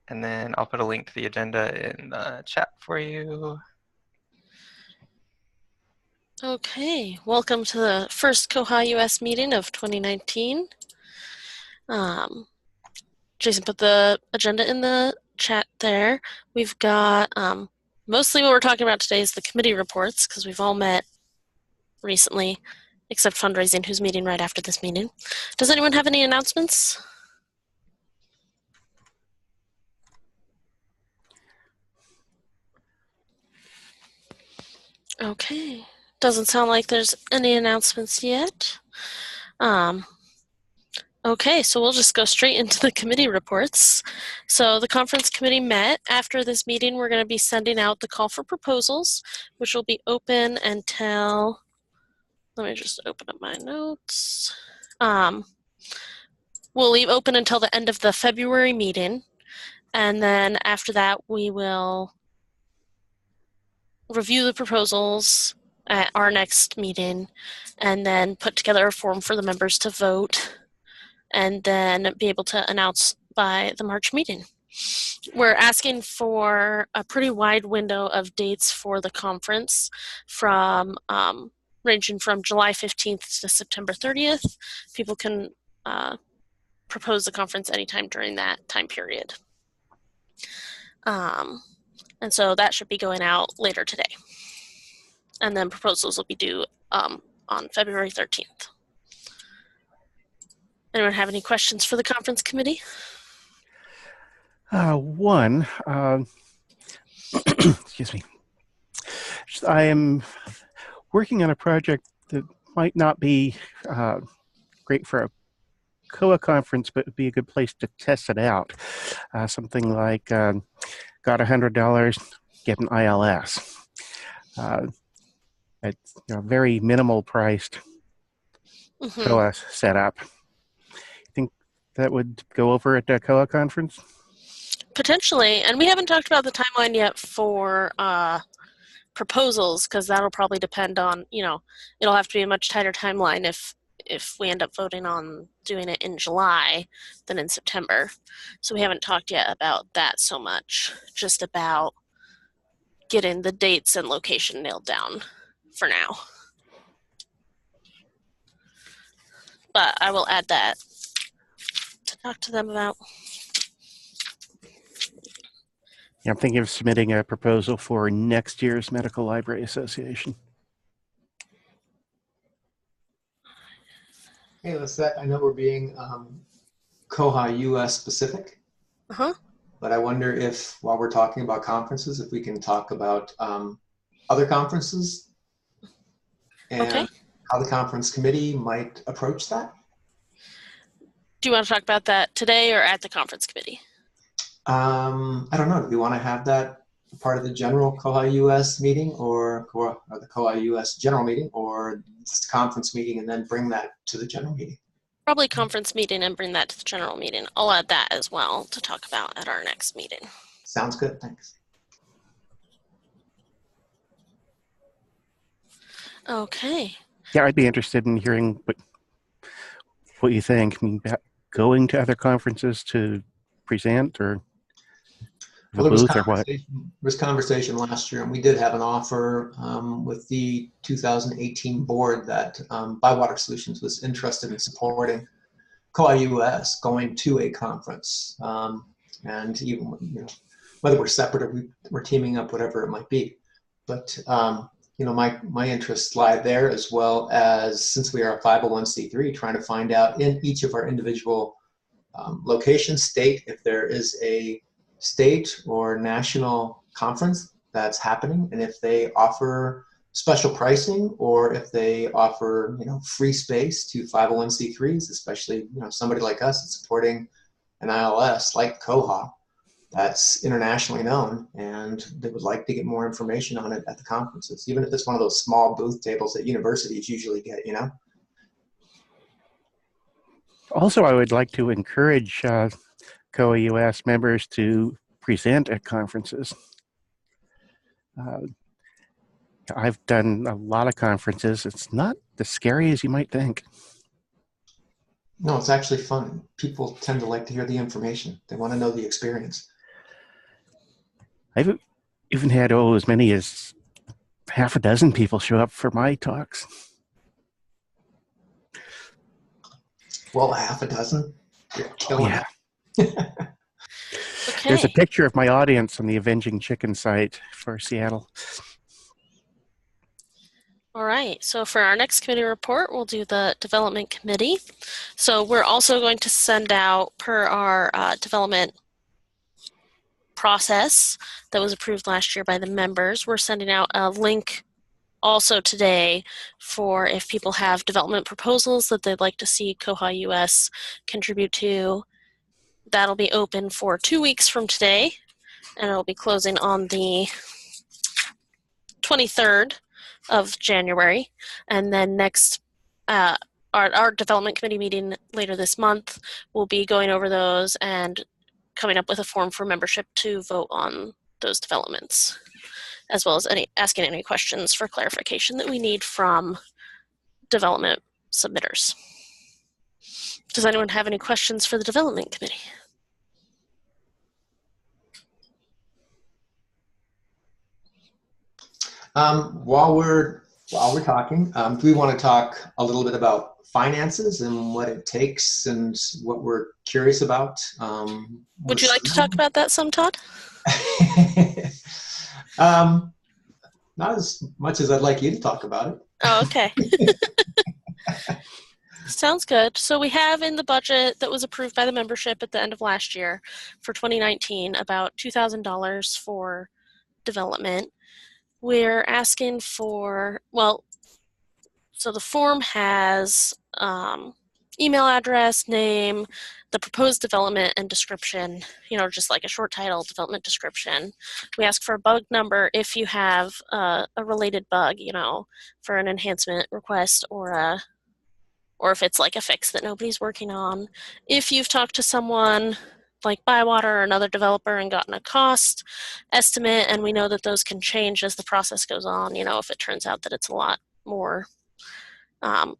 and then I'll put a link to the agenda in the chat for you. Okay, welcome to the first koha-US meeting of 2019. Jason put the agenda in the chat there. We've got mostly what we're talking about today is the committee reports because we've all met recently, except fundraising, who's meeting right after this meeting. Does anyone have any announcements? Okay, doesn't sound like there's any announcements yet. Okay, so we'll just go straight into the committee reports. So the conference committee met. After this meeting, we're going to be sending out the call for proposals, which will be open until, let me just open up my notes. We'll leave open until the end of the February meeting. And then after that, we will review the proposals at our next meeting and then put together a form for the members to vote and then be able to announce by the March meeting. We're asking for a pretty wide window of dates for the conference from ranging from July 15th to September 30th. People can propose the conference anytime during that time period. And so that should be going out later today. And then proposals will be due on February 13th. Anyone have any questions for the conference committee? One, excuse me. I am working on a project that might not be great for a COA conference, but would be a good place to test it out. Something like got $100, get an ILS. It's very minimal priced COA setup. Think that would go over at the COA conference? Potentially, and we haven't talked about the timeline yet for proposals because that'll probably depend on, it'll have to be a much tighter timeline if we end up voting on doing it in July than in September. So we haven't talked yet about that so much, just about getting the dates and location nailed down for now. But I will add that to talk to them about. Yeah, I'm thinking of submitting a proposal for next year's Medical Library Association. Hey, Lisette, I know we're being koha-US specific, but I wonder if, while we're talking about conferences, if we can talk about other conferences and how the conference committee might approach that. Do you want to talk about that today or at the conference committee? I don't know. Do we want to have that part of the general koha-US meeting or the koha-US general meeting, or just conference meeting and then bring that to the general meeting? Probably conference meeting and bring that to the general meeting. I'll add that as well to talk about at our next meeting. Sounds good. Thanks. Okay. Yeah, I'd be interested in hearing what you think. I mean, going to other conferences to present or well, there was conversation last year, and we did have an offer with the 2018 board that Bywater Solutions was interested in supporting koha-US going to a conference, and even whether we're separate or we're teaming up, whatever it might be. But my interests lie there, as well as, since we are a 501c3, trying to find out in each of our individual locations, state, if there is a state or national conference that's happening, and if they offer special pricing, or if they offer free space to 501c3s, especially somebody like us that's supporting an ILS like Koha that's internationally known, and they would like to get more information on it at the conferences, even if it's one of those small booth tables that universities usually get. Also, I would like to encourage koha-US members to present at conferences. I've done a lot of conferences. It's not as scary as you might think. No, it's actually fun. People tend to like to hear the information. They want to know the experience. I've even had as many as half a dozen people show up for my talks. Well, half a dozen. You're killing Yeah. it. Okay. There's a picture of my audience on the Avenging Chicken site for Seattle. All right, so for our next committee report, we'll do the development committee. So we're also going to send out, per our development process that was approved last year by the members, we're sending out a link also today for if people have development proposals that they'd like to see koha-US contribute to. That'll be open for 2 weeks from today, and it'll be closing on the 23rd of January. And then next, our development committee meeting later this month, will be going over those and coming up with a form for membership to vote on those developments, as well as asking any questions for clarification that we need from development submitters. Does anyone have any questions for the development committee? While we're talking, do we want to talk a little bit about finances and what it takes and what we're curious about? Would you like to talk about that some, Todd? Not as much as I'd like you to talk about it. Oh, okay. Sounds good. So we have in the budget that was approved by the membership at the end of last year for 2019 about $2,000 for development. We're asking for, well, so the form has email address, name, the proposed development, and description, just like a short title, development description. We ask for a bug number if you have a related bug, for an enhancement request or if it's like a fix that nobody's working on. If you've talked to someone like Bywater or another developer and gotten a cost estimate, and we know that those can change as the process goes on, if it turns out that it's a lot more.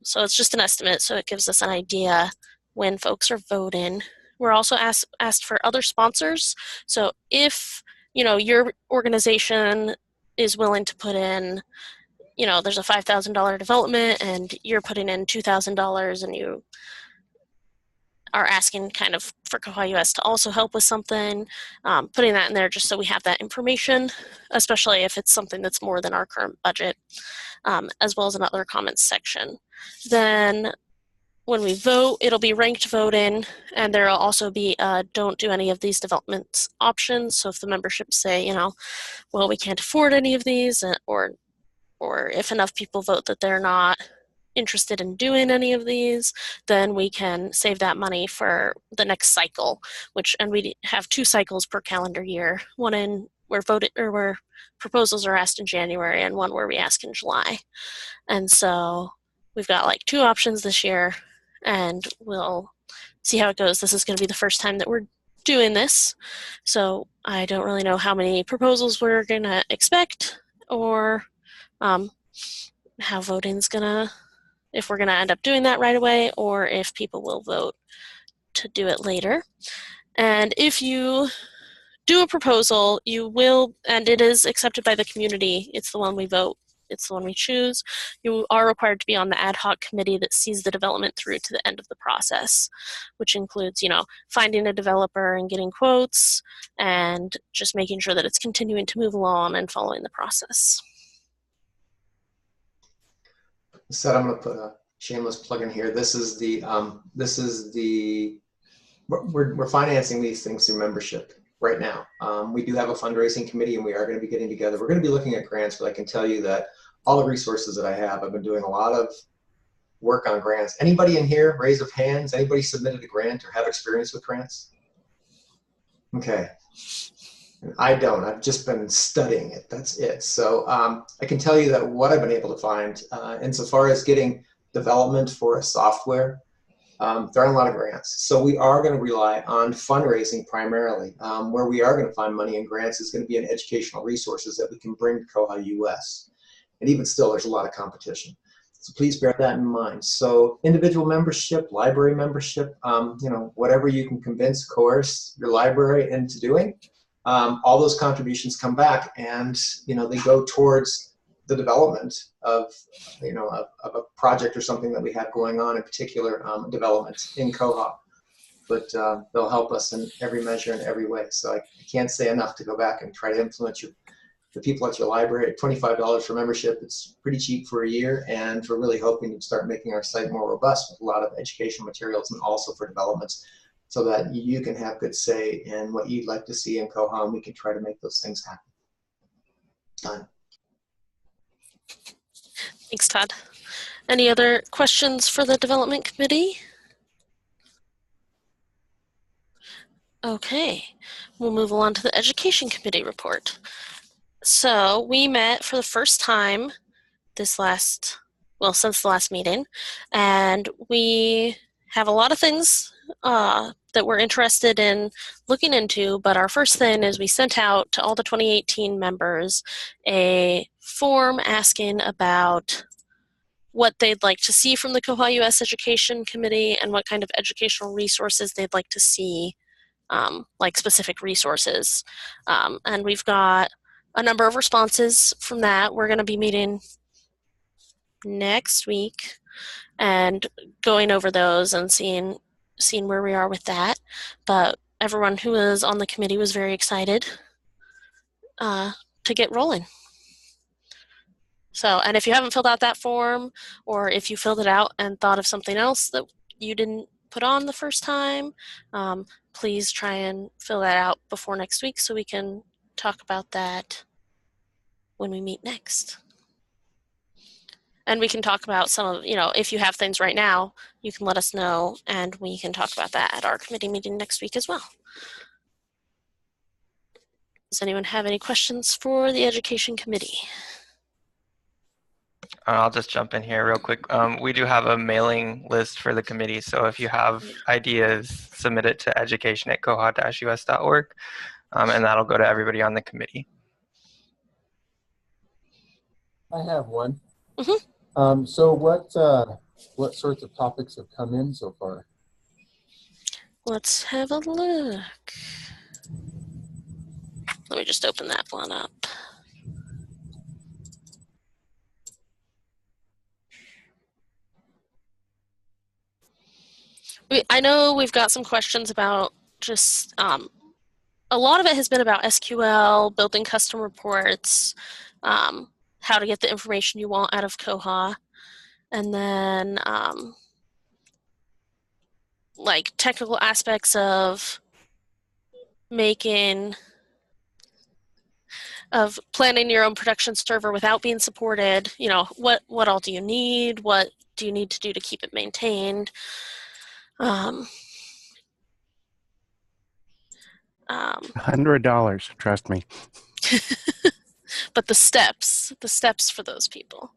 So it's just an estimate, so it gives us an idea when folks are voting. We're also asked for other sponsors. So if, your organization is willing to put in, there's a $5,000 development and you're putting in $2,000 and you are asking kind of for koha-US to also help with something, putting that in there just so we have that information, especially if it's something that's more than our current budget, as well as another comments section. Then when we vote, it'll be ranked voting, and there will also be don't do any of these developments options. So if the membership say, well, we can't afford any of these, or if enough people vote that they're not interested in doing any of these, then we can save that money for the next cycle, and we have 2 cycles per calendar year, one where proposals are asked in January and one where we ask in July. And so we've got like 2 options this year, and we'll see how it goes. This is going to be the first time that we're doing this, so I don't really know how many proposals we're going to expect or how voting's gonna, if we're gonna end up doing that right away or if people will vote to do it later. And if you do a proposal, you will, and it is accepted by the community, it's the one we vote, it's the one we choose, you are required to be on the ad hoc committee that sees the development through to the end of the process, which includes, finding a developer and getting quotes and just making sure that it's continuing to move along and following the process. So I'm going to put a shameless plug in here. We're financing these things through membership right now. We do have a fundraising committee and we are going to be getting together. We're going to be looking at grants, but I can tell you that all the resources that I have, I've been doing a lot of work on grants. Anybody in here, raise of hands, anybody submitted a grant or have experience with grants? Okay. I don't. I've just been studying it. That's it. So I can tell you that what I've been able to find, insofar as getting development for a software, there aren't a lot of grants. So we are going to rely on fundraising primarily. Where we are going to find money in grants is going to be in educational resources that we can bring to koha-US. And even still, there's a lot of competition. So please bear that in mind. So individual membership, library membership, whatever you can convince, coerce your library into doing, all those contributions come back, and they go towards the development of of a project or something that we have going on, in particular development in Koha. But they'll help us in every measure in every way. So I can't say enough to go back and try to influence the people at your library. At $25 for membership, it's pretty cheap for a year, and we're really hoping to start making our site more robust with a lot of educational materials and also for developments, so that you can have good say in what you'd like to see in Koha, and we can try to make those things happen. Done. Thanks, Todd. Any other questions for the development committee? Okay, we'll move on to the education committee report. So we met for the first time since the last meeting, and we have a lot of things that we're interested in looking into, but our first thing is we sent out to all the 2018 members a form asking about what they'd like to see from the koha-US Education Committee and what kind of educational resources they'd like to see, like specific resources. And we've got a number of responses from that. We're going to be meeting next week and going over those and seeing where we are with that. But everyone who was on the committee was very excited to get rolling. So, and if you haven't filled out that form, or if you filled it out and thought of something else that you didn't put on the first time, please try and fill that out before next week so we can talk about that when we meet next. And we can talk about some of, if you have things right now, you can let us know, and we can talk about that at our committee meeting next week as well. Does anyone have any questions for the Education Committee? I'll just jump in here real quick. We do have a mailing list for the committee, so if you have ideas, submit it to education@koha-us.org, and that'll go to everybody on the committee. I have one. Mm-hmm. So what sorts of topics have come in so far? Let's have a look. Let me just open that one up. I know we've got some questions about just, a lot of it has been about SQL, building custom reports, how to get the information you want out of Koha, and then like technical aspects of planning your own production server without being supported. What all do you need? What do you need to do to keep it maintained? $100, trust me. But the steps for those people.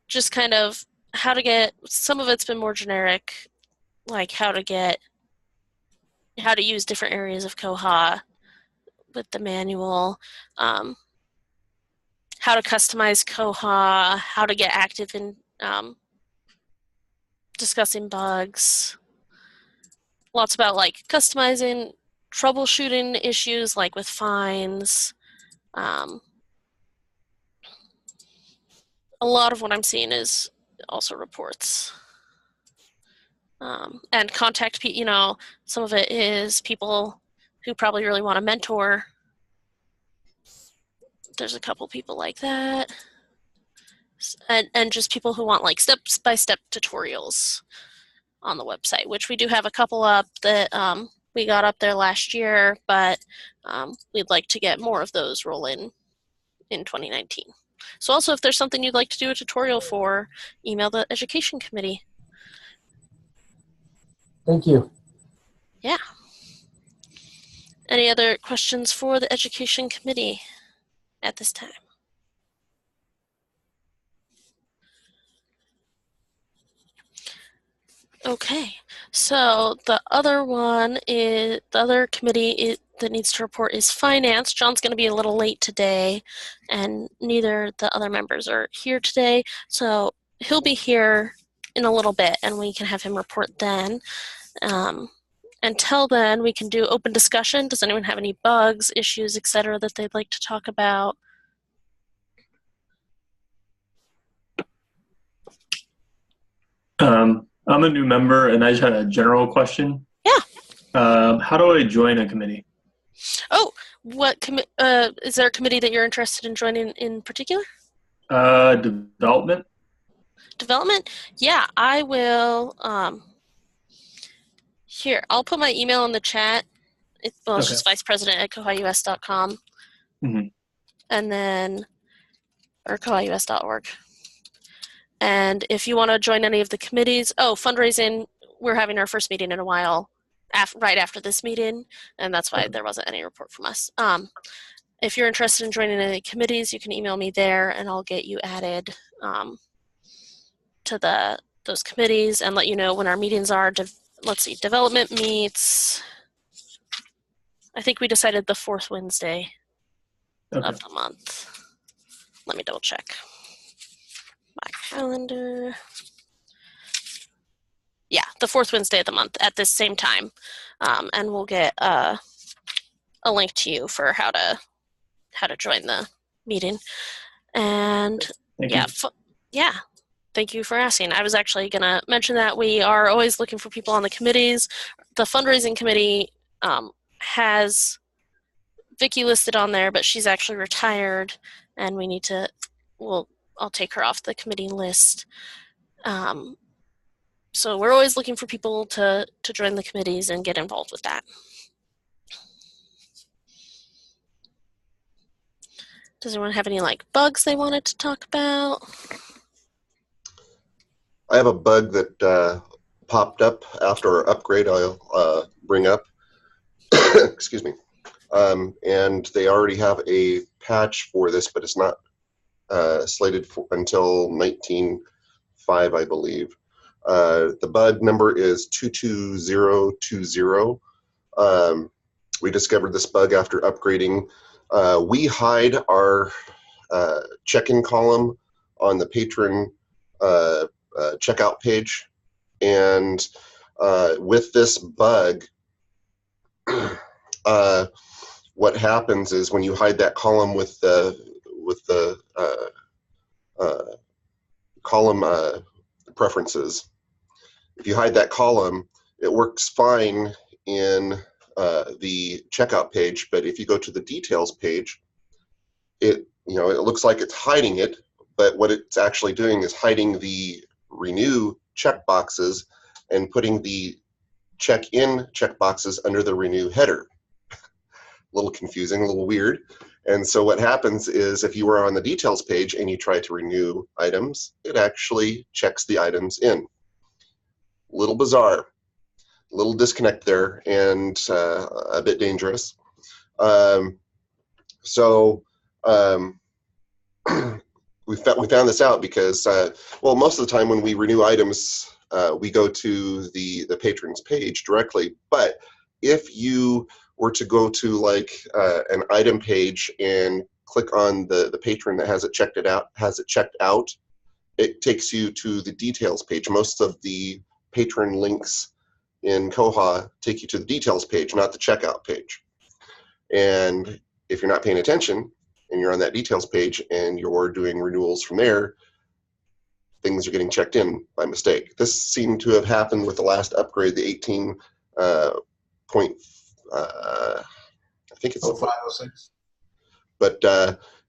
Just kind of how to get, some of it's been more generic, like how to use different areas of Koha with the manual, how to customize Koha, how to get active in discussing bugs. Lots about like customizing, troubleshooting issues like with fines. A lot of what I'm seeing is also reports. And contact people, some of it is people who probably really want a mentor. There's a couple people like that. And just people who want like step-by-step tutorials on the website, which we do have a couple up that we got up there last year, but we'd like to get more of those rolling in 2019. So also, if there's something you'd like to do a tutorial for, email the Education Committee. Thank you. Yeah. Any other questions for the Education Committee at this time? Okay, so the other committee that needs to report is Finance. John's going to be a little late today, and neither the other members are here today, so he'll be here in a little bit, and we can have him report then. until then, we can do open discussion. Does anyone have any bugs, issues, etc., that they'd like to talk about? I'm a new member, and I just had a general question. Yeah. How do I join a committee? Oh, is there a committee that you're interested in joining in particular? Development. Development? Yeah, I will. Here, I'll put my email in the chat. It's Okay. just vicepresident@koha-US.com. Mhm. And then, or koha-US.org. And if you want to join any of the committees, fundraising, we're having our first meeting in a while, right after this meeting, and that's why there wasn't any report from us. If you're interested in joining any committees, you can email me there, and I'll get you added to those committees and let you know when our meetings are. Let's see, development meets, I think we decided the fourth Wednesday of the month. Let me double check my calendar. Yeah, the fourth Wednesday of the month at this same time. And we'll get a link to you for how to join the meeting. And yeah, thank you for asking. I was actually going to mention that we are always looking for people on the committees. The fundraising committee has Vicky listed on there, but she's actually retired, and we need to, I'll take her off the committee list. So we're always looking for people to join the committees and get involved with that. Does anyone have any bugs they wanted to talk about? I have a bug that popped up after our upgrade I'll bring up. Excuse me. And they already have a patch for this, but it's not slated until 19.5, I believe. The bug number is 22020. We discovered this bug after upgrading. We hide our check-in column on the patron checkout page, and with this bug, what happens is when you hide that column with the column preferences, if you hide that column, it works fine in the checkout page, but if you go to the details page, it looks like it's hiding it, but what it's actually doing is hiding the renew checkboxes and putting the check-in checkboxes under the renew header. A little confusing, a little weird. And so what happens is if you were on the details page and you try to renew items, it actually checks the items in. Little bizarre, little disconnect there, and a bit dangerous. We found this out because, most of the time when we renew items, we go to the patrons page directly. But if you were to go to an item page and click on the patron that has it checked out, it takes you to the details page. Most of the patron links in Koha take you to the details page, not the checkout page. And if you're not paying attention and you're on that details page and you're doing renewals from there, things are getting checked in by mistake. This seemed to have happened with the last upgrade, the 18 point, I think it's 0506. But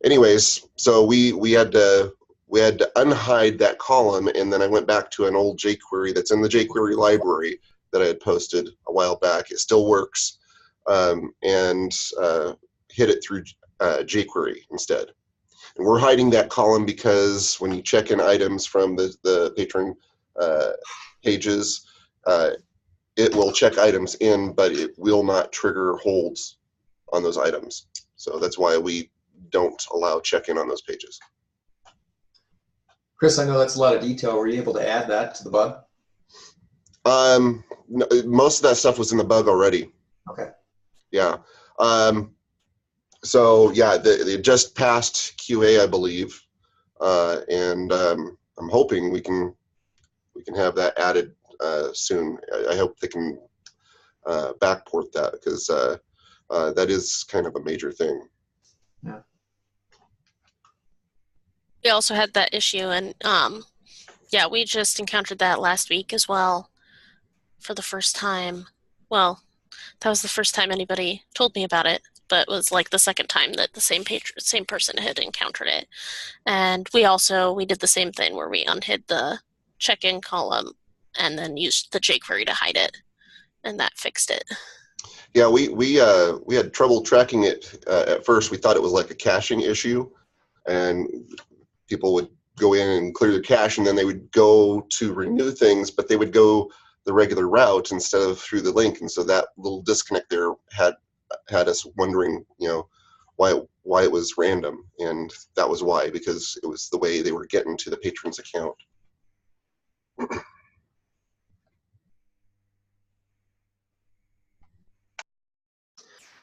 anyways, so we had to unhide that column, and then I went back to an old jQuery that's in the jQuery library that I had posted a while back. It still works, and hid it through jQuery instead. And we're hiding that column because when you check in items from the patron pages, it will check items in, but it will not trigger holds on those items. So that's why we don't allow check-in on those pages. Chris, I know that's a lot of detail. Were you able to add that to the bug? No, most of that stuff was in the bug already. Okay. Yeah. So yeah, they just passed QA, I believe, and I'm hoping we can have that added soon. I hope they can backport that, because that is kind of a major thing. Yeah. We also had that issue, and yeah, we just encountered that last week as well for the first time. Well, that was the first time anybody told me about it, but it was like the second time that the same person had encountered it. And we did the same thing where we unhid the check-in column and then used the jQuery to hide it, and that fixed it. Yeah, we had trouble tracking it at first. We thought it was like a caching issue, and people would go in and clear their cache, and then they would go to renew things, but they would go the regular route instead of through the link, and so that little disconnect there had us wondering, why it was random, and that was why, because it was the way they were getting to the patron's account.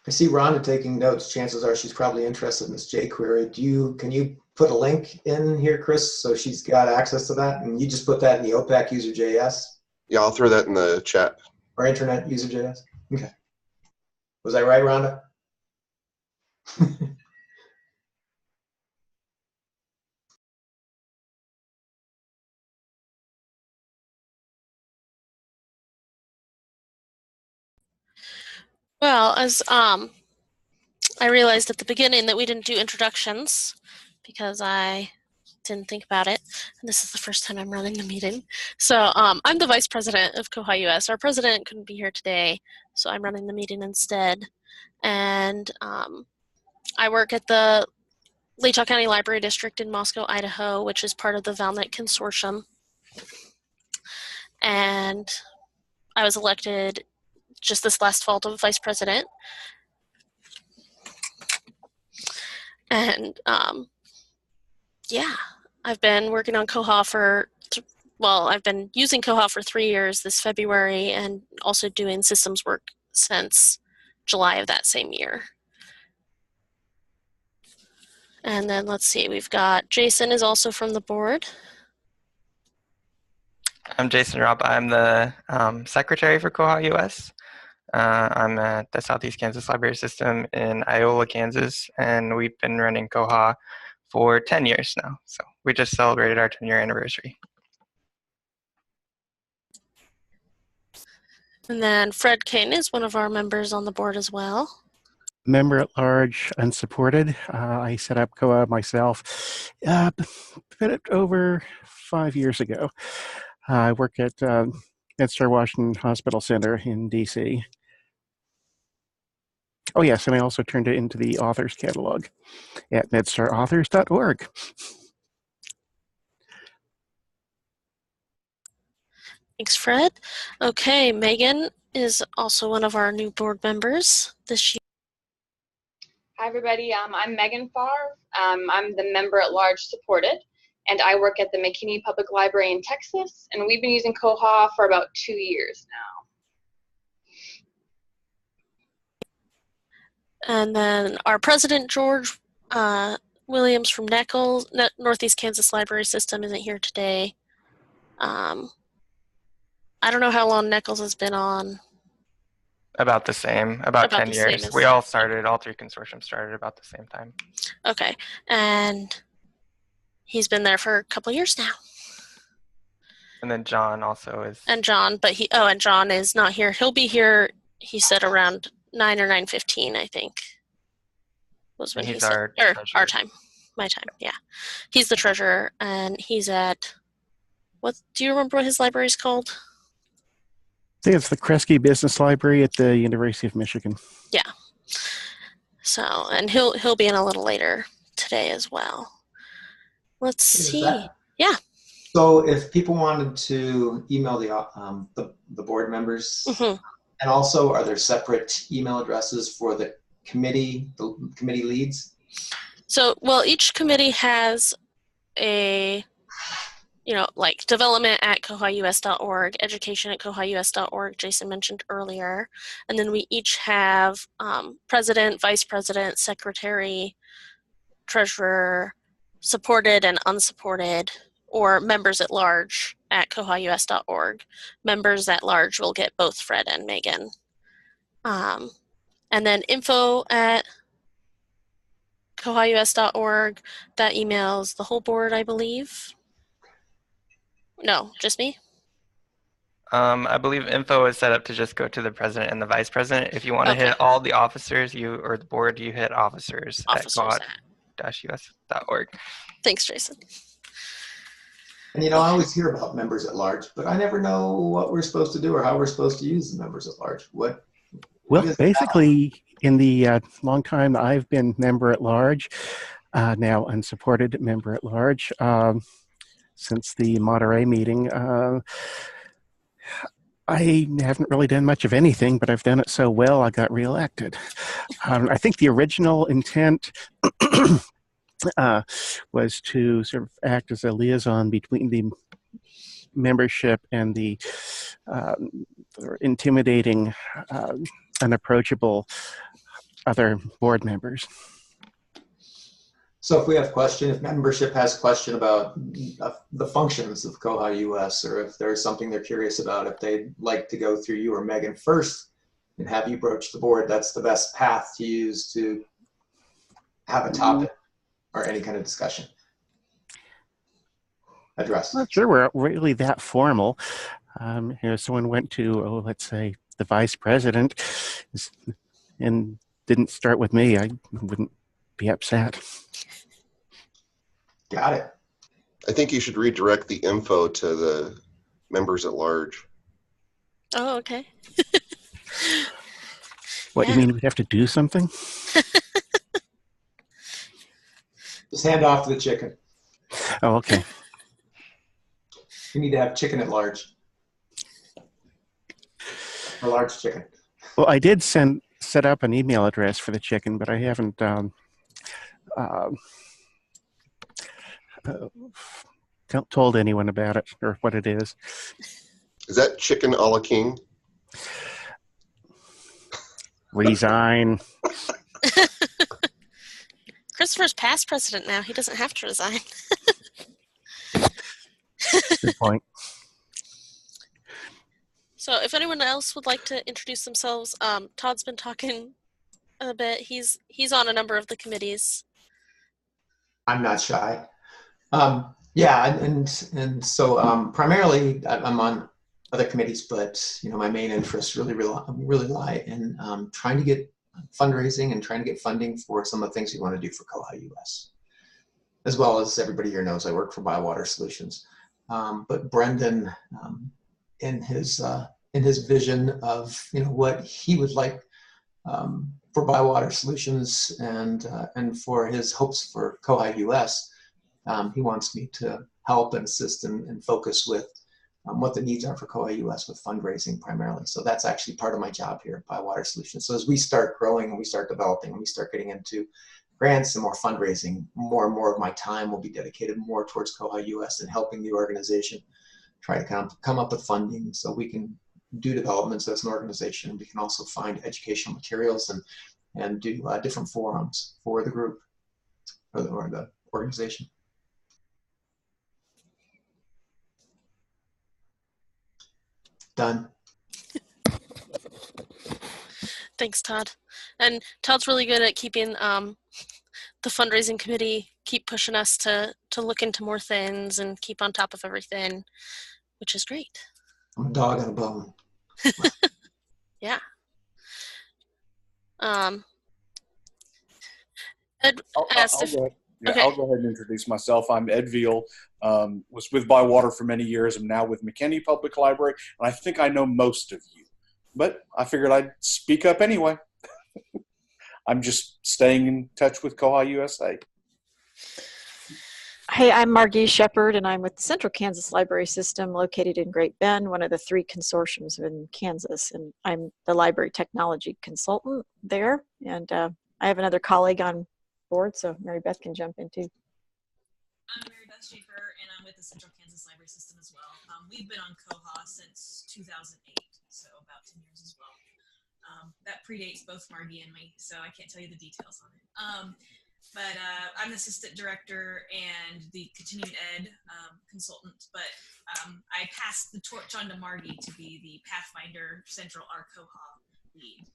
I see Rhonda taking notes. Chances are she's probably interested in this jQuery. Can you put a link in here, Chris, so she's got access to that? And you just put that in the OPAC user.js? Yeah, I'll throw that in the chat. Or internet user.js? Okay. Was I right, Rhonda? Well, as I realized at the beginning that we didn't do introductions because I didn't think about it. And this is the first time I'm running the meeting. So I'm the vice president of koha-US. Our president couldn't be here today, so I'm running the meeting instead. And I work at the Latah County Library District in Moscow, Idaho, which is part of the ValNet Consortium. And I was elected just this last fall to vice president. And yeah, I've been working on Koha I've been using Koha for 3 years this February, and also doing systems work since July of that same year. And then let's see, we've got Jason is also from the board. I'm Jason Robb. I'm the secretary for koha-US. I'm at the Southeast Kansas Library System in Iola, Kansas, and we've been running Koha for 10 years now. So we just celebrated our 10-year anniversary. And then Fred Kane is one of our members on the board as well. Member at large, unsupported. I set up Koha myself a bit over 5 years ago. I work at MedStar Washington Hospital Center in DC. Oh yes, and I also turned it into the authors catalog at medstarauthors.org. Thanks, Fred. Okay, Megan is also one of our new board members this year. Hi, everybody. I'm Megan Favre. I'm the member at large supported, and I work at the McKinney Public Library in Texas, and we've been using Koha for about 2 years now. And then our president, George Williams from Northeast Kansas Library System, isn't here today. I don't know how long Nichols has been on. About the same, about 10 years. We all three consortiums started about the same time. Okay, and he's been there for a couple years now. And then John also is. And John, and John is not here. He'll be here, he said, around 9 or 9:15, I think. Was when he said, our time, my time, yeah. He's the treasurer, and he's at, do you remember what his library is called? I think it's the Kresge Business Library at the University of Michigan. Yeah. So, and he'll be in a little later today as well. Let's see. Yeah. So, if people wanted to email the board members, mm-hmm. and also, are there separate email addresses for the committee leads? So, well, each committee has a, like development at koha-US.org, education at koha-US.org, Jason mentioned earlier. And then we each have president, vice president, secretary, treasurer, supported and unsupported, or members at large at koha-US.org. Members at large will get both Fred and Megan. And then info@koha-US.org. That emails the whole board, I believe. No, just me? I believe info is set up to just go to the president and the vice president. If you want to Okay. hit all the officers, or the board, you hit officers at Officers at. koha-us.org. Thanks, Jason. And you know, I always hear about members at large, but I never know what we're supposed to do or how we're supposed to use the members at large. What Well, is basically, in the long time that I've been member at large, now unsupported member at large, since the Monterey meeting, I haven't really done much of anything, but I've done it so well I got reelected. I think the original intent was to sort of act as a liaison between the membership and the intimidating, unapproachable other board members. So if we have if membership has question about the functions of koha-US, or if there's something they're curious about, if they'd like to go through you or Megan first and have you broach the board, that's the best path to use to have a topic or any kind of discussion addressed. I'm not sure we're really that formal. Someone went to, let's say, the vice president and didn't start with me, I wouldn't be upset. Got it. I think you should redirect the info to the members at large. Oh, okay. What, Yeah. you mean we have to do something? Just hand off to the chicken. Oh, okay. You need to have chicken at large. A large chicken. Well, I did set up an email address for the chicken, but I haven't told anyone about it or what it is. Is that chicken a la king? Christopher's Resign. past president now. He doesn't have to resign. Good point. So if anyone else would like to introduce themselves, Todd's been talking a bit. He's on a number of the committees. I'm not shy. Yeah, and so primarily I'm on other committees, but you know my main interests really lie in trying to get fundraising and trying to get funding for some of the things we want to do for koha-US. As well as everybody here knows, I work for Bywater Solutions. But Brendan, in his vision of what he would like for Bywater Solutions and for his hopes for koha-US, he wants me to help and assist and focus with what the needs are for koha-US with fundraising primarily. So that's actually part of my job here at Bywater Solutions. So as we start growing and we start developing and we start getting into grants and more fundraising, more and more of my time will be dedicated more towards koha-US and helping the organization try to come up with funding so we can do developments as an organization. We can also find educational materials and do different forums for the group or the organization. Done. Thanks, Todd. And Todd's really good at keeping the fundraising committee keep pushing us to look into more things and keep on top of everything, which is great. I'm a dog on a bone. Yeah. Ed asked if... Okay. I'll go ahead and introduce myself. I'm Ed Veal, was with Bywater for many years. I'm now with McKinney Public Library, and I think I know most of you. But I figured I'd speak up anyway. I'm just staying in touch with koha-USA. Hey, I'm Margie Shepard, and I'm with the Central Kansas Library System located in Great Bend, one of the 3 consortiums in Kansas. And I'm the library technology consultant there. And I have another colleague on board, so Mary Beth can jump in too. I'm Mary Beth Schaefer, and I'm with the Central Kansas Library System as well. We've been on Koha since 2008, so about 10 years as well. That predates both Margie and me, so I can't tell you the details on it. But I'm the assistant director and the continuing ed consultant, but I passed the torch on to Margie to be the Pathfinder Central, our Koha need.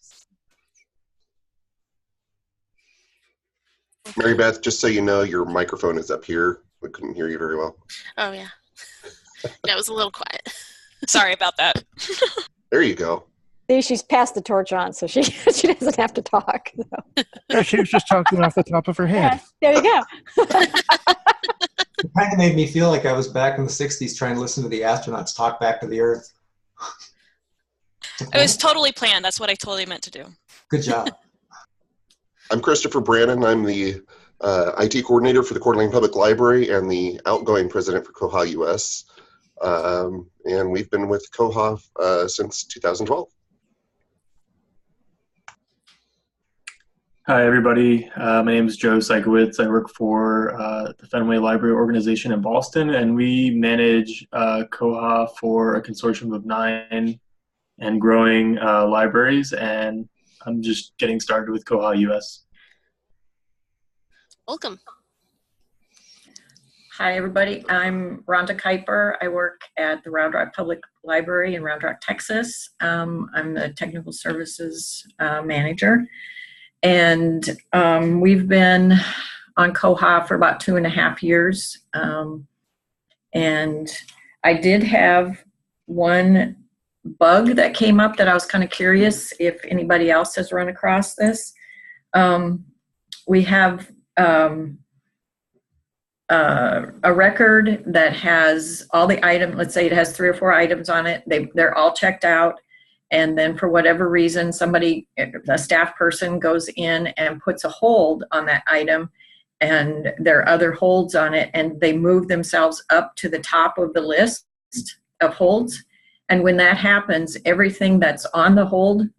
Mary Beth, just so you know, your microphone is up here. We couldn't hear you very well. Oh, yeah. Yeah, it was a little quiet. Sorry about that. There you go. See, she's passed the torch on, so she she doesn't have to talk. So. Yeah, she was just talking off the top of her head. Yeah, there you go. It kind of made me feel like I was back in the 60s trying to listen to the astronauts talk back to the Earth. It was totally planned. That's what I totally meant to do. Good job. I'm Christopher Brannon. I'm the IT coordinator for the Coeur d'Alene Public Library and the outgoing president for koha-US. And we've been with Koha since 2012. Hi, everybody. My name is Joe Sykowitz. I work for the Fenway Library Organization in Boston, and we manage Koha for a consortium of 9 and growing libraries, and I'm just getting started with Koha-US. Welcome. Hi, everybody. I'm Rhonda Kuiper. I work at the Round Rock Public Library in Round Rock, Texas. I'm the technical services manager. And we've been on Koha for about 2.5 years. And I did have one bug that came up that I was kind of curious if anybody else has run across this. We have a record that has all the items. Let's say it has 3 or 4 items on it. They're all checked out. And then for whatever reason, a staff person goes in and puts a hold on that item, and there are other holds on it, and they move themselves up to the top of the list of holds. And when that happens, everything that's on the hold,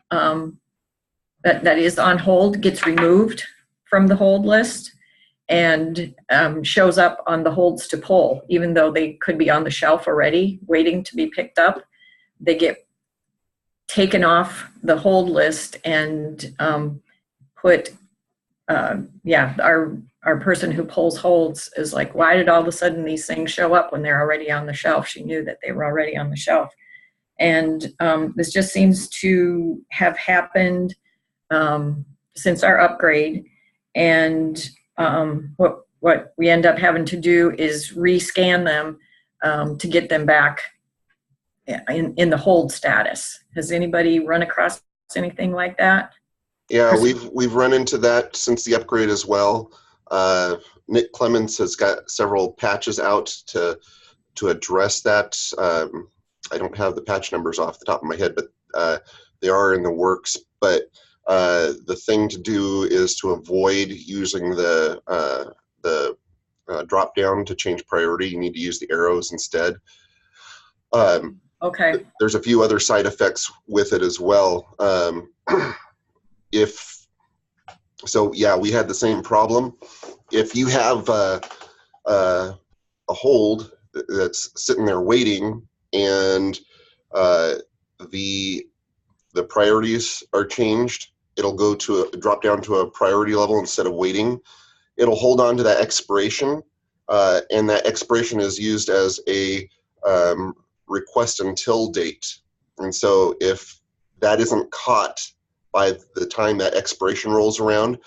that is on hold, gets removed from the hold list and shows up on the holds to pull. Even though they could be on the shelf already, waiting to be picked up, they get taken off the hold list and put, our person who pulls holds is like, why did all of a sudden these things show up when they're already on the shelf? She knew that they were already on the shelf. And this just seems to have happened since our upgrade. And what we end up having to do is rescan them to get them back in the hold status. Has anybody run across anything like that? Yeah, we've run into that since the upgrade as well. Nick Clements has got several patches out to address that. I don't have the patch numbers off the top of my head, but they are in the works. But the thing to do is to avoid using the drop down to change priority. You need to use the arrows instead. Okay. There's a few other side effects with it as well. We had the same problem. If you have a hold that's sitting there waiting, and the priorities are changed, it'll go to drop down to a priority level instead of waiting. It'll hold on to that expiration, and that expiration is used as a request until date. And so if that isn't caught by the time that expiration rolls around,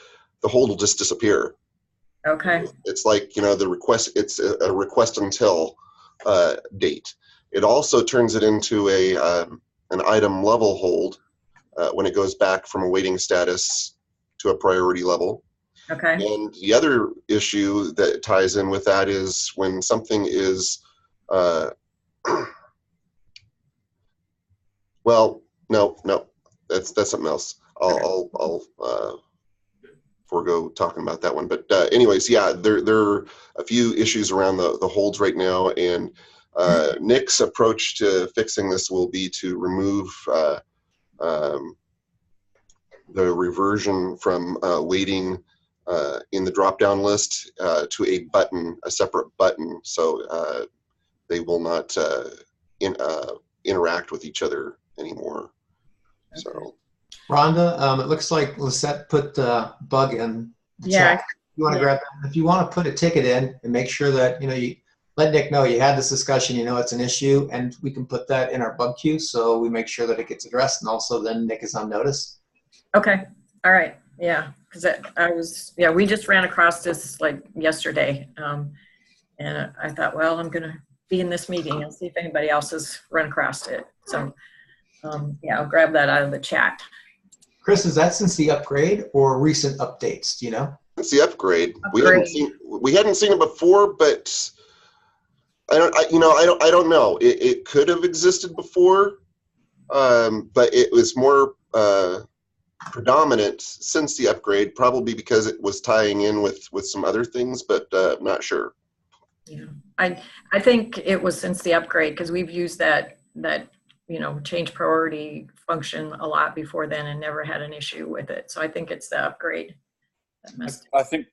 the hold will just disappear. Okay. It's like, the request, it's a request until date. It also turns it into an item level hold when it goes back from a waiting status to a priority level. Okay. And the other issue that ties in with that is when something is well, no, that's something else. I'll forego talking about that one. But anyways, yeah, there are a few issues around the holds right now, and Nick's approach to fixing this will be to remove the reversion from waiting in the drop-down list to a separate button, so they will not interact with each other anymore. Okay. So, Rhonda, it looks like Lisette put the bug in the chat. You want to grab that? If you want to put a ticket in and make sure that let Nick know you had this discussion, you know it's an issue, and we can put that in our bug queue so we make sure that it gets addressed, and also then Nick is on notice. Okay. All right. Yeah. Because we just ran across this like yesterday. And I thought, well, I'm going to be in this meeting and see if anybody else has run across it. So, yeah, I'll grab that out of the chat. Chris, is that since the upgrade or recent updates? Do you know? It's the upgrade. We hadn't seen it before, but I don't know. It could have existed before, but it was more predominant since the upgrade, probably because it was tying in with some other things, but not sure. Yeah, I think it was since the upgrade, because we've used that change priority function a lot before then and never had an issue with it. So I think it's the upgrade. I think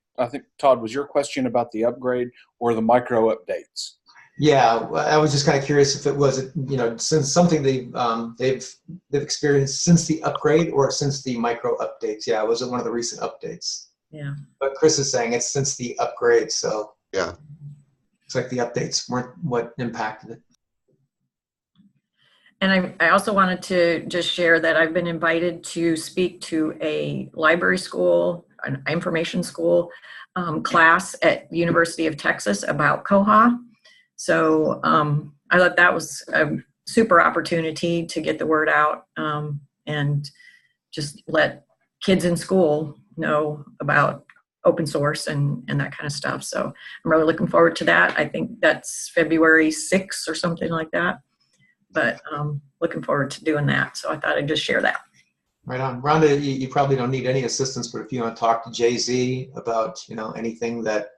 Todd, was your question about the upgrade or the micro updates? Yeah, I was just kind of curious if it was, since something they've experienced since the upgrade or since the micro updates. Yeah, was it one of the recent updates? Yeah. But Chris is saying it's since the upgrade, so yeah, it's like the updates weren't what impacted it. And I also wanted to just share that I've been invited to speak to a library school, an information school class at the University of Texas about Koha. So I thought that was a super opportunity to get the word out and just let kids in school know about open source and that kind of stuff. So I'm really looking forward to that. I think that's February 6th or something like that. But looking forward to doing that. So I thought I'd just share that. Right on. Rhonda, you probably don't need any assistance, but if you want to talk to Jay-Z about, anything that,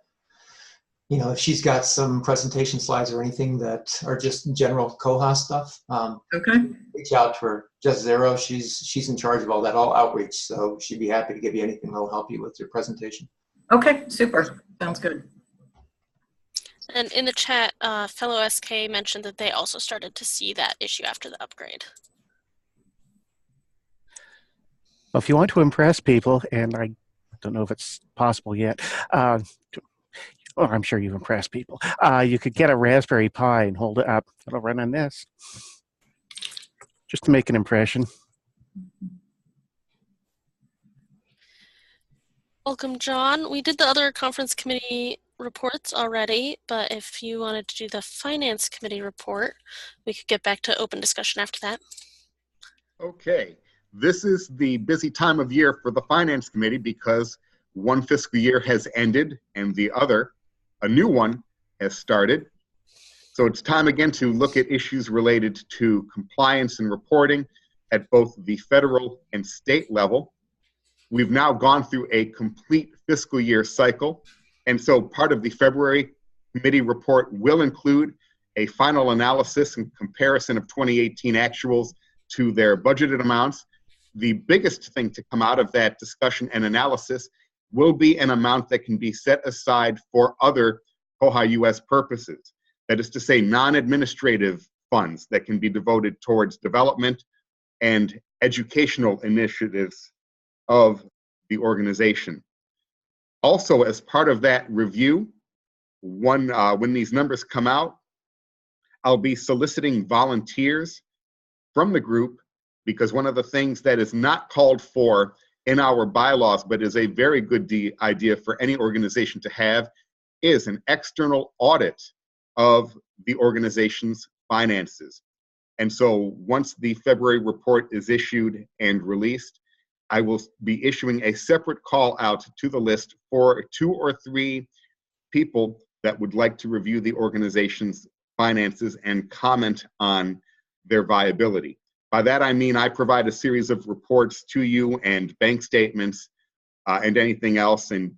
if she's got some presentation slides or anything that are just general Koha stuff, okay, reach out to her. Jess Zero, she's in charge of all that, all outreach. So she'd be happy to give you anything that will help you with your presentation. Okay, super. Sounds good. And in the chat, fellow SK mentioned that they also started to see that issue after the upgrade. Well, if you want to impress people, and I don't know if it's possible yet, I'm sure you've impressed people, you could get a Raspberry Pi and hold it up. It'll run on this, just to make an impression. Welcome, John. We did the other conference committee reports already, but if you wanted to do the finance committee report, we could get back to open discussion after that. Okay, this is the busy time of year for the finance committee because one fiscal year has ended and a new one has started. So it's time again to look at issues related to compliance and reporting at both the federal and state level. We've now gone through a complete fiscal year cycle, and so part of the February committee report will include a final analysis and comparison of 2018 actuals to their budgeted amounts. The biggest thing to come out of that discussion and analysis will be an amount that can be set aside for other koha-US purposes. That is to say, non-administrative funds that can be devoted towards development and educational initiatives of the organization. Also, as part of that review, when these numbers come out, I'll be soliciting volunteers from the group, because one of the things that is not called for in our bylaws, but is a very good idea for any organization to have, is an external audit of the organization's finances. And so once the February report is issued and released, I will be issuing a separate call out to the list for 2 or 3 people that would like to review the organization's finances and comment on their viability. By that I mean I provide a series of reports to you and bank statements and anything else, and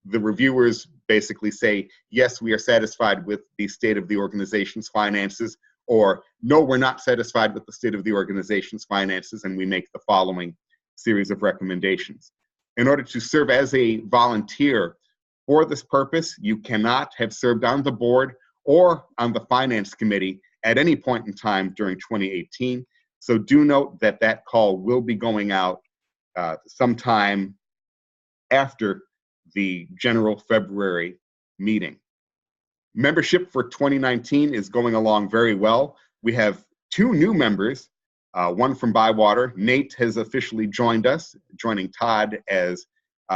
the reviewers basically say, yes, we are satisfied with the state of the organization's finances, or no, we're not satisfied with the state of the organization's finances, and we make the following series of recommendations. In order to serve as a volunteer for this purpose, you cannot have served on the board or on the finance committee at any point in time during 2018. So do note that that call will be going out sometime after the general February meeting. Membership for 2019 is going along very well. We have 2 new members, one from Bywater. Nate has officially joined us, joining Todd as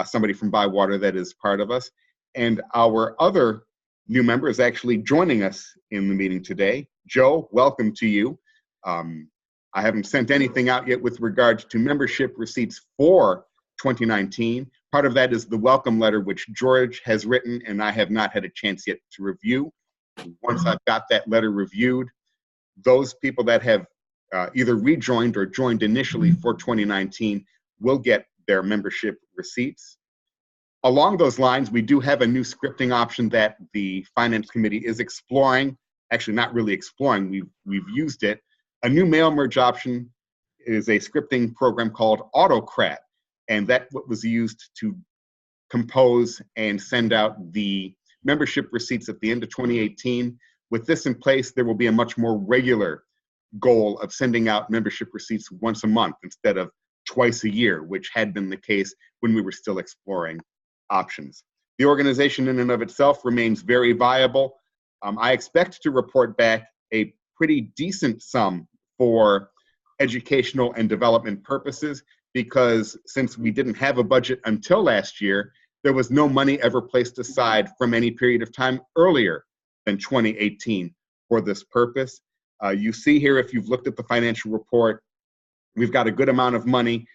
somebody from Bywater that is part of us. And our other new member is actually joining us in the meeting today. Joe, welcome to you. I haven't sent anything out yet with regards to membership receipts for 2019. Part of that is the welcome letter, which George has written, and I have not had a chance yet to review. Once I've got that letter reviewed, those people that have either rejoined or joined initially for 2019 will get their membership receipts. Along those lines, we do have a new scripting option that the Finance Committee is exploring. Actually, not really exploring, we've used it. A new mail merge option is a scripting program called Autocrat, and that was used to compose and send out the membership receipts at the end of 2018. With this in place, there will be a much more regular goal of sending out membership receipts once a month instead of twice a year, which had been the case when we were still exploring options. The organization in and of itself remains very viable. I expect to report back a pretty decent sum for educational and development purposes, because since we didn't have a budget until last year, there was no money ever placed aside from any period of time earlier than 2018 for this purpose. You see here, if you've looked at the financial report, we've got a good amount of money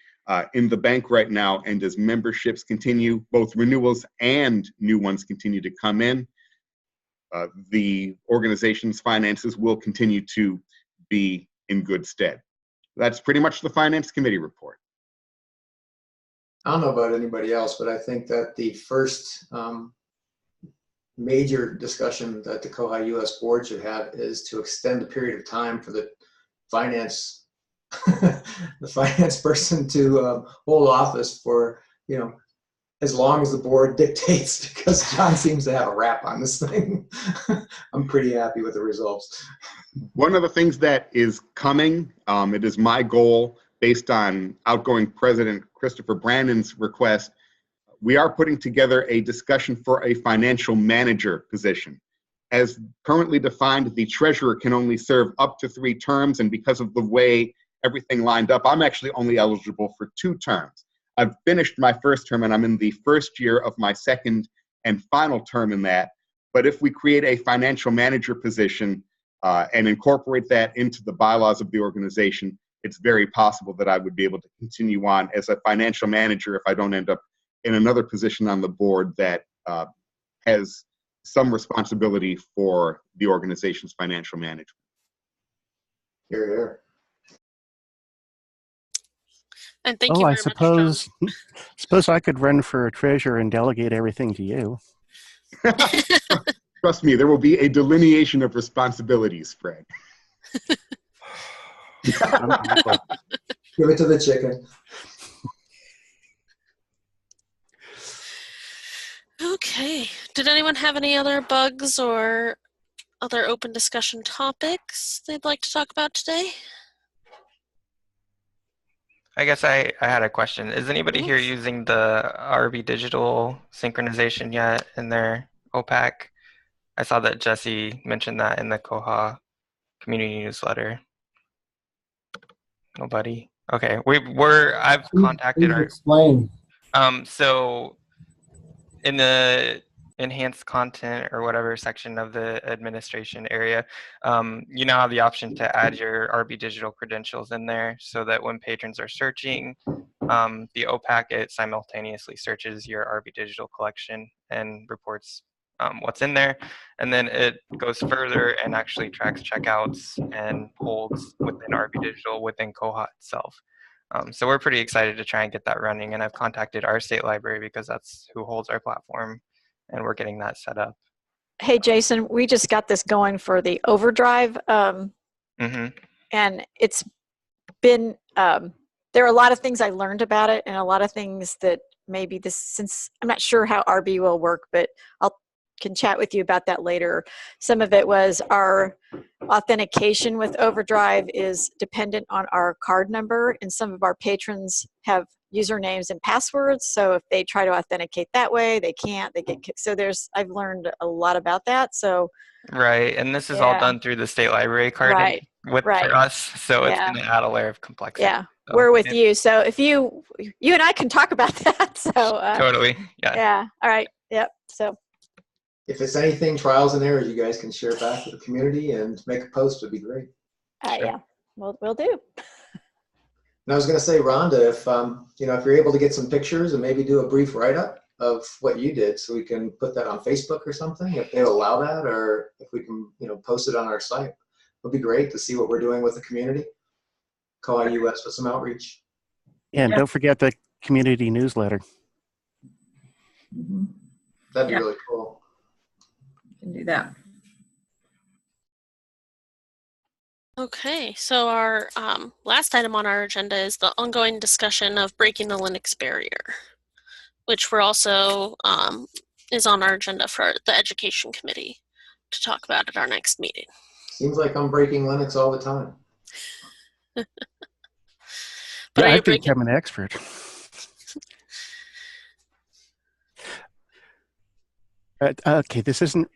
in the bank right now, and as memberships continue, both renewals and new ones continue to come in, the organization's finances will continue to be in good stead. That's pretty much the Finance Committee report. I don't know about anybody else, but I think that the first major discussion that the koha-US board should have is to extend the period of time for the finance the finance person to hold office for, you know, as long as the board dictates, because John seems to have a rap on this thing. I'm pretty happy with the results. One of the things that is coming, it is my goal, based on outgoing President Christopher Brandon's request, we are putting together a discussion for a financial manager position. As currently defined, the treasurer can only serve up to 3 terms, and because of the way everything lined up, I'm actually only eligible for 2 terms. I've finished my first term and I'm in the first year of my second and final term in that. But if we create a financial manager position and incorporate that into the bylaws of the organization, it's very possible that I would be able to continue on as a financial manager if I don't end up in another position on the board that has some responsibility for the organization's financial management. Here, here. And thank you very much, John. Suppose I could run for treasurer and delegate everything to you. Trust me, there will be a delineation of responsibilities, Fred. Give it to the chicken. Okay. Did anyone have any other bugs or other open discussion topics they'd like to talk about today? I guess I had a question. Is anybody here using the RB Digital synchronization yet in their OPAC? I saw that Jesse mentioned that in the Koha community newsletter. Nobody? Okay. I've contacted Please explain. So in the enhanced content or whatever section of the administration area, you now have the option to add your RB Digital credentials in there so that when patrons are searching the OPAC, it simultaneously searches your RB Digital collection and reports what's in there. And then it goes further and actually tracks checkouts and holds within RB Digital within Koha itself. So we're pretty excited to try and get that running. And I've contacted our state library because that's who holds our platform, and we're getting that set up. Hey, Jason, we just got this going for the Overdrive. And it's been, there are a lot of things I learned about it and a lot of things that maybe this, since I'm not sure how RB will work, but can chat with you about that later. Some of it was our authentication with Overdrive is dependent on our card number, and some of our patrons have usernames and passwords. So if they try to authenticate that way, they can't. They get kicked. So I've learned a lot about that. So Right, and this is all done through the state library card for us, so it's going to add a layer of complexity. Yeah, so, we're with you. So if you and I can talk about that. So totally, yeah. Yeah. All right. Yep. So if it's anything trials and errors, you guys can share back with the community and make a post. Would be great. Sure. Yeah, we'll do. And I was going to say, Rhonda, if if you're able to get some pictures and maybe do a brief write-up of what you did, so we can put that on Facebook or something, if they allow that, or if we can, post it on our site, it would be great to see what we're doing with the community. koha-US with some outreach. Yeah, and don't forget the community newsletter. Mm-hmm. That'd be really cool. Can do that. Okay, so our last item on our agenda is the ongoing discussion of breaking the Linux barrier, which we're also is on our agenda for the Education Committee to talk about at our next meeting. Seems like I'm breaking Linux all the time. But I've become an expert. Okay, this isn't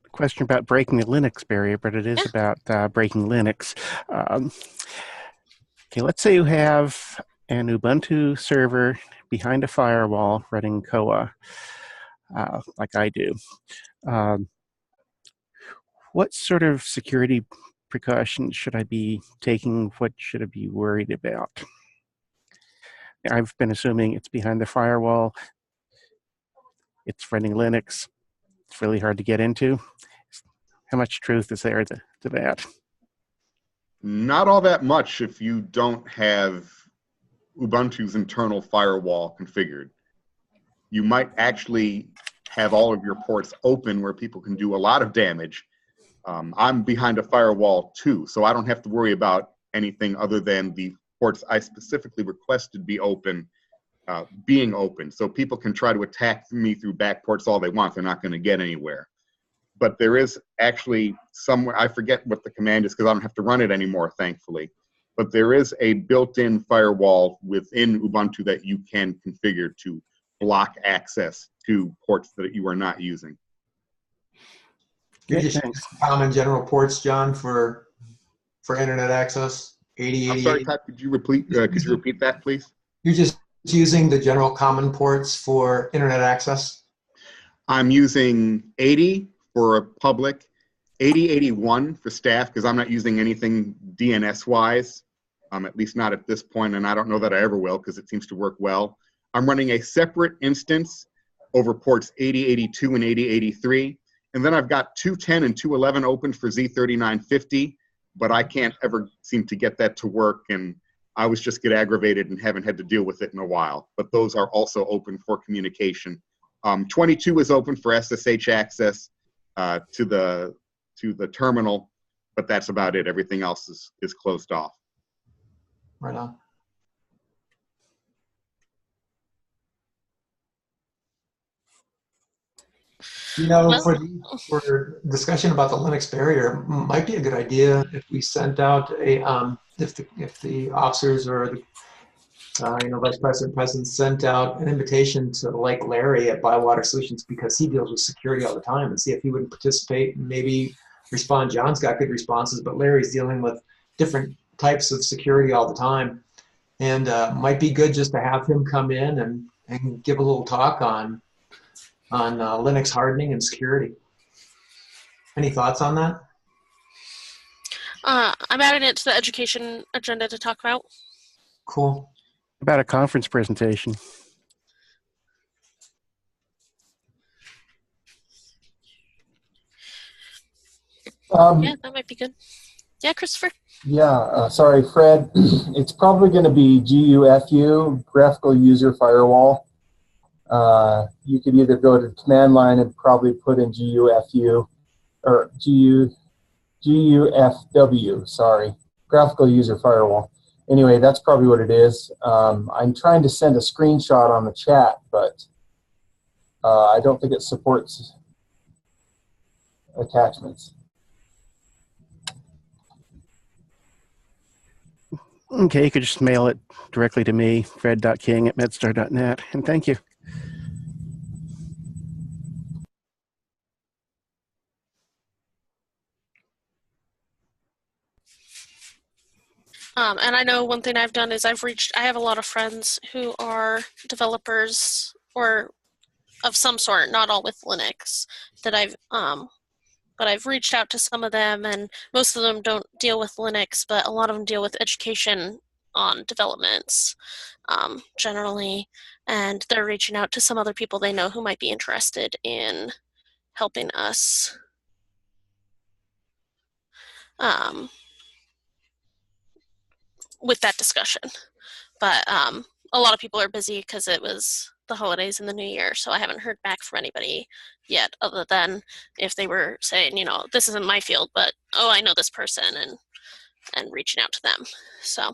a question about breaking the Linux barrier, but it is about breaking Linux. Okay, let's say you have an Ubuntu server behind a firewall running Koha, like I do. What sort of security precautions should I be taking? What should I be worried about? I've been assuming it's behind the firewall. It's running Linux. It's really hard to get into. How much truth is there to that? Not all that much if you don't have Ubuntu's internal firewall configured. You might actually have all of your ports open where people can do a lot of damage. I'm behind a firewall too, so I don't have to worry about anything other than the ports I specifically requested be open, being open. So people can try to attack me through back ports all they want. They're not going to get anywhere. But there is actually somewhere, I forget what the command is because I don't have to run it anymore, thankfully. But there is a built-in firewall within Ubuntu that you can configure to block access to ports that you are not using. You're just using common general ports, John, for internet access. 8088. I'm sorry, Todd, could you repeat that, please? You're just using the general common ports for internet access? I'm using 80 for a public, 8081 for staff, because I'm not using anything DNS-wise, at least not at this point, and I don't know that I ever will because it seems to work well. I'm running a separate instance over ports 8082 and 8083, and then I've got 210 and 211 open for Z3950, but I can't ever seem to get that to work, and I always just get aggravated and haven't had to deal with it in a while. But those are also open for communication. 22 is open for SSH access to the terminal, but that's about it. Everything else is closed off. Right on. For discussion about the Linux barrier, might be a good idea if we sent out a if the officers or the vice president sent out an invitation to like Larry at Bywater Solutions, because he deals with security all the time, and see if he would participate and maybe respond. John's got good responses, but Larry's dealing with different types of security all the time, and might be good just to have him come in and give a little talk on Linux hardening and security. Any thoughts on that? I'm adding it to the education agenda to talk about. Cool. About a conference presentation. Yeah, that might be good. Yeah, Christopher? Yeah, sorry, Fred. It's probably going to be GUFU, Graphical User Firewall. You could either go to the command line and probably put in GUFU, or GUFW, sorry, Graphical User Firewall. Anyway, that's probably what it is. I'm trying to send a screenshot on the chat, but I don't think it supports attachments. Okay, you could just mail it directly to me, fred.king@medstar.net, and thank you. And I know one thing I've done is I have a lot of friends who are developers or of some sort, not all with Linux, that but I've reached out to some of them, and most of them don't deal with Linux, but a lot of them deal with education on developments generally, and they're reaching out to some other people they know who might be interested in helping us with that discussion. But a lot of people are busy because it was the holidays and the new year, so I haven't heard back from anybody yet, other than if they were saying, you know, this isn't my field, but oh, I know this person, and reaching out to them. So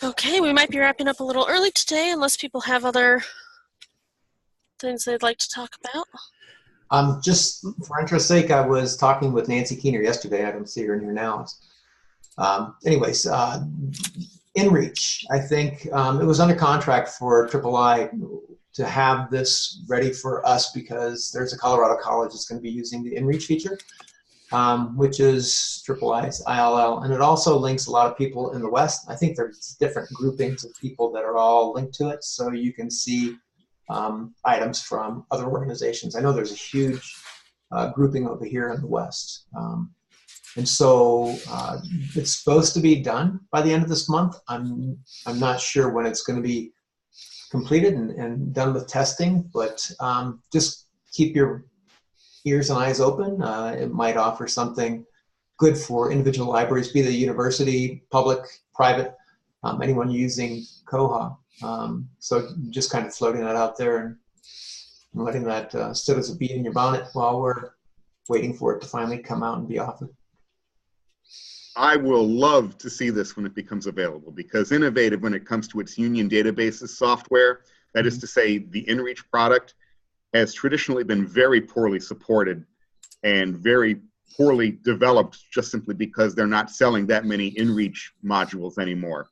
okay, we might be wrapping up a little early today, unless people have other things they'd like to talk about. Just for interest's sake, I was talking with Nancy Keener yesterday. I don't see her in here now. Anyways, InReach, I think it was under contract for III to have this ready for us because there's a Colorado college that's going to be using the InReach feature, which is III's ILL, and it also links a lot of people in the West. I think there's different groupings of people that are all linked to it, so you can see items from other organizations. I know there's a huge grouping over here in the West. And so it's supposed to be done by the end of this month. I'm not sure when it's going to be completed and done with testing, but just keep your ears and eyes open. It might offer something good for individual libraries, be they university, public, private, anyone using Koha. So just kind of floating that out there and letting that sit as a bee in your bonnet while we're waiting for it to finally come out and be offered. I will love to see this when it becomes available, because Innovative, when it comes to its union databases software, that is to say the InReach product, has traditionally been very poorly supported and very poorly developed, just simply because they're not selling that many InReach modules anymore.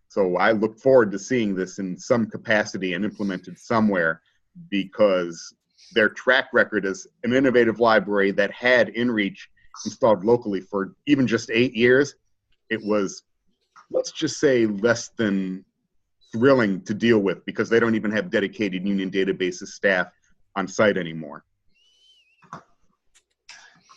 So I look forward to seeing this in some capacity and implemented somewhere, because their track record as an innovative library that had InReach installed locally for even just 8 years, it was, let's just say, less than thrilling to deal with, because they don't even have dedicated union databases staff on site anymore.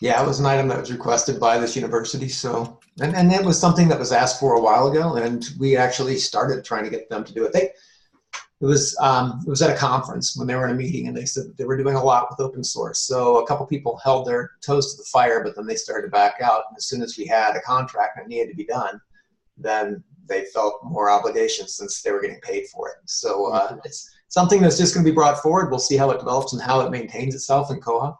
Yeah, it was an item that was requested by this university. So, and it was something that was asked for a while ago, and we actually started trying to get them to do it. It was at a conference when they were in a meeting, and they said that they were doing a lot with open source. So a couple people held their toes to the fire, but then they started to back out. And as soon as we had a contract that needed to be done, then they felt more obligation since they were getting paid for it. So it's something that's just going to be brought forward. We'll see how it develops and how it maintains itself in Koha.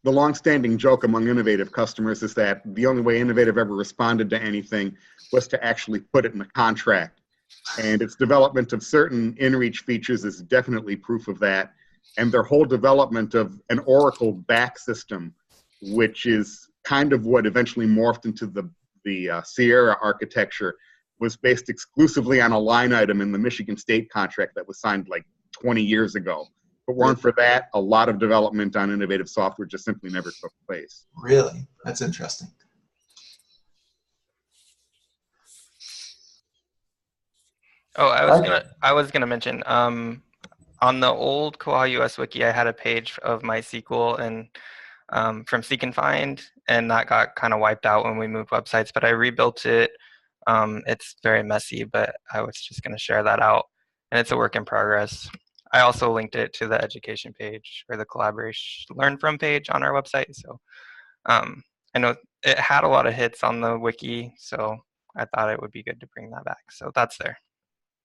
The long-standing joke among Innovative customers is that the only way Innovative ever responded to anything was to actually put it in a contract. And its development of certain InReach features is definitely proof of that. And their whole development of an Oracle back system, which is kind of what eventually morphed into the Sierra architecture, was based exclusively on a line item in the Michigan State contract that was signed like 20 years ago. If it weren't for that, a lot of development on innovative software just simply never took place. Really? That's interesting. Oh, I was gonna mention on the old koha-US wiki, I had a page of MySQL and from Seek and Find, and that got kind of wiped out when we moved websites. But I rebuilt it. It's very messy, but I was just gonna share that out, and it's a work in progress. I also linked it to the education page or the collaboration learn from page on our website. So I know it had a lot of hits on the wiki, so I thought it would be good to bring that back. So that's there.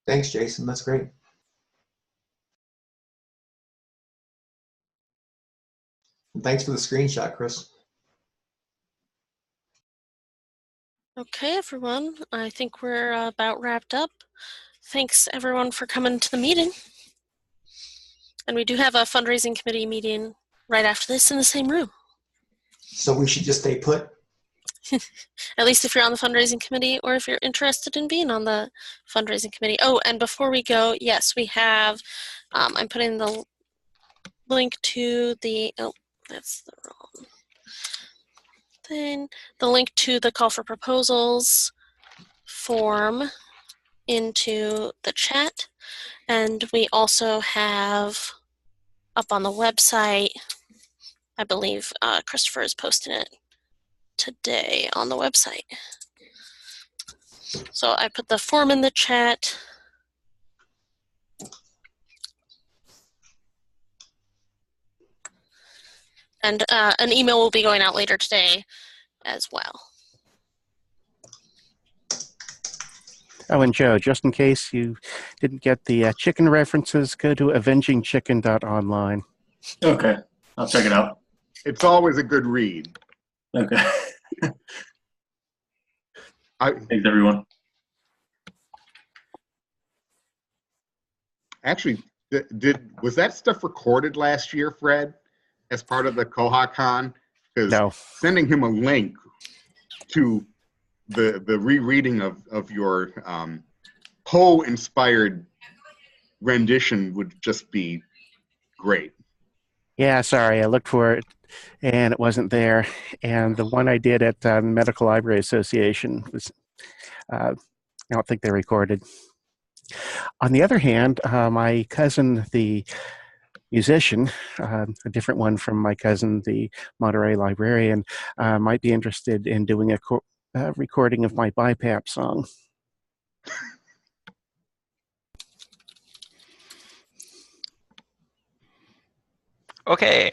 Thanks, Jason. That's great. And thanks for the screenshot, Chris. Okay, everyone. I think we're about wrapped up. Thanks, everyone, for coming to the meeting. And we do have a fundraising committee meeting right after this in the same room. So we should just stay put? At least if you're on the fundraising committee or if you're interested in being on the fundraising committee. Oh, and before we go, yes, we have, I'm putting the link to the, oh, that's the wrong thing. The link to the call for proposals form into the chat. And we also have up on the website, I believe Christopher is posting it today on the website. So I put the form in the chat. And an email will be going out later today as well. Oh, and Joe, just in case you didn't get the chicken references, go to avengingchicken.online. Okay, I'll check it out. It's always a good read. Okay. Thanks, everyone. Actually, was that stuff recorded last year, Fred, as part of the KohaCon? Because no. Sending him a link to the rereading of your Poe-inspired rendition would just be great. Yeah, sorry, I looked for it and it wasn't there. And the one I did at the Medical Library Association was, I don't think they recorded. On the other hand, my cousin, the musician, a different one from my cousin, the Monterey librarian, might be interested in doing a recording of my BiPAP song. Okay,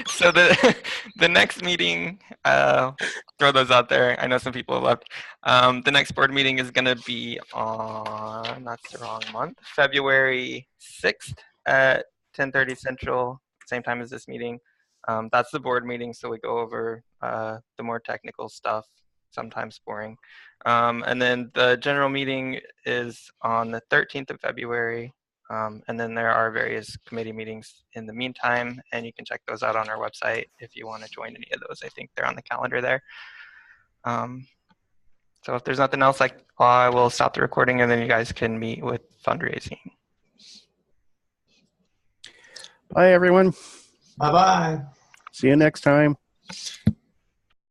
so the next meeting, throw those out there. I know some people have left. The next board meeting is going to be on, that's the wrong month, February 6th at 10:30 Central, same time as this meeting. That's the board meeting, so we go over the more technical stuff, sometimes boring. And then the general meeting is on the 13th of February. And then there are various committee meetings in the meantime, and you can check those out on our website if you want to join any of those. I think they're on the calendar there. So if there's nothing else, I will stop the recording, and then you guys can meet with fundraising. Bye, everyone. Bye-bye. See you next time.